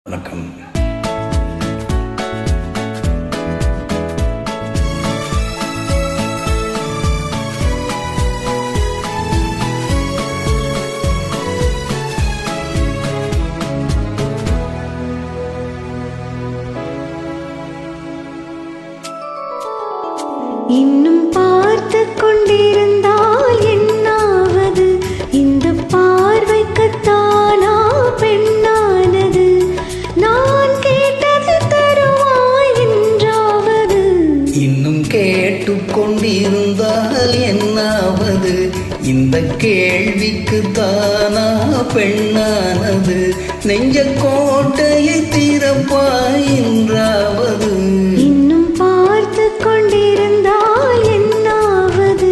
வணக்கம். இன்னும் பார்த்து கொண்டிருந்தால் என்னாவது? இந்த பார்வைக்குத்தானா பெண்ணானது? நான் கேட்டது தருவாய் என்றாவது? இன்னும் கேட்டு கொண்டிருந்தால் என்னாவது? இந்த கேள்விக்கு தானா பெண்ணானது? நெஞ்ச கோட்டையை திறப்பாய் என்றாவது? இன்னும் பார்த்து கொண்டிருந்தால் என்னாவது?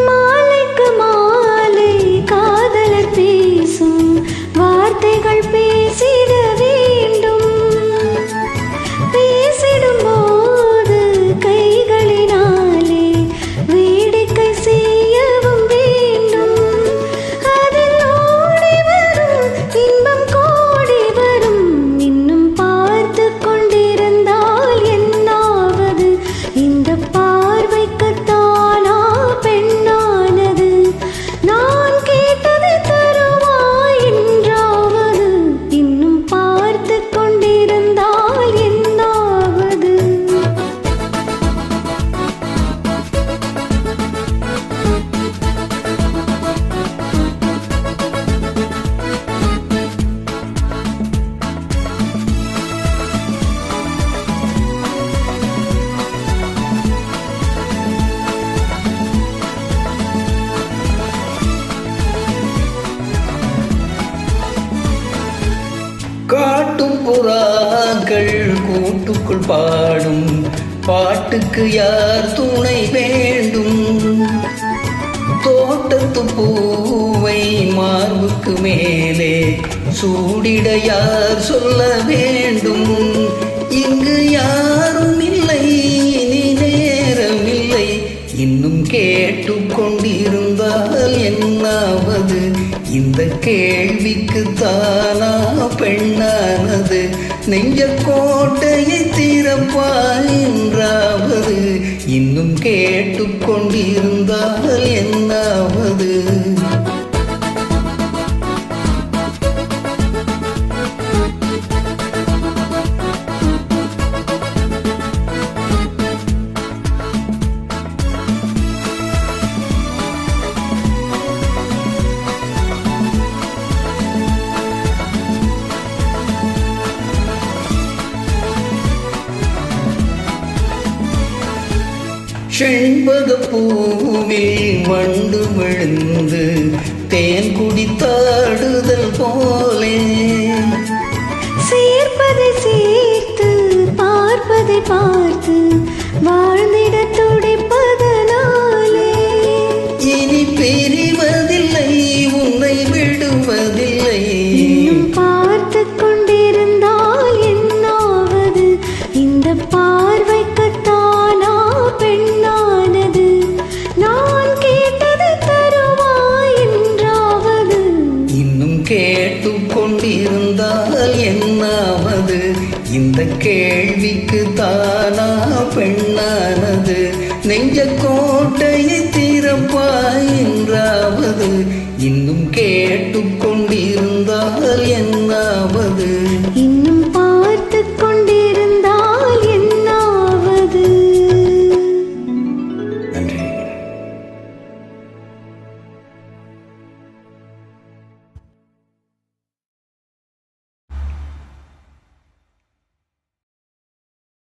மாலைக்கு மாலை காதலர் பேசும் வார்த்தைகள் பேசிட வேண்டும். பேசிடும் போது கைகளினாலே வேடிக்கை செய்யவும் வேண்டும். அதில் ஓடி வரும் இன்பம் கோடி வரும். இன்னும் பார்த்து கொண்டிருந்தால் என்னாவது? இந்த பார்வைக்குத்தானா பெண்ணானது? நான் கேட்டது தருவாய் என்றாவது? இன்னும் பார்த்து கொண்டிருந்தால் என்னாவது? காட்டும் புறாக்கள் கூட்டுக்குள் பாடும் பாட்டுக்கு யார் துணை வேண்டும்? தோட்டத்து பூவை மார்புக்கு மேலே சூடிட யார் சொல்ல வேண்டும்? இங்கு யாரும் இல்லை, இனி நேரமில்லை. இன்னும் கேட்டு கொண்டிருந்தால் என்னாவது? இந்த கேள்விக்கு தானா பெண்ணானது? நெஞ்ச கோட்டையை திறப்பாய் என்றாவது? இன்னும் கேட்டு கொண்டிருந்தால் என்னாவது? செண்பக பூவில் வண்டு விழுந்து தேன் குடித்தாடுதல் போலே சேர்ப்பதை சேர்த்து பார்ப்பதை பார்த்து வாழ்ந்திட துடிப்பதனாலே இனி பிரிவதில்லை, உன்னை விடுவதில்லை. இன்னும் பார்த்து கொண்டிருந்தால் என்னாவது? இந்த பார்வைக்குத்தானா பெண்ணானது? நான் கேட்டது தருவாய் என்றாவது? இன்னும் கேட்டு கொண்டிருந்தால் என்னாவது? இந்த கேள்விக்கு தானா பெண்ணானது? நெஞ்ச கோட்டையை திறப்பாய் என்றாவது? இன்னும் கேட்டு கொண்டிருந்தால் என்னாவது?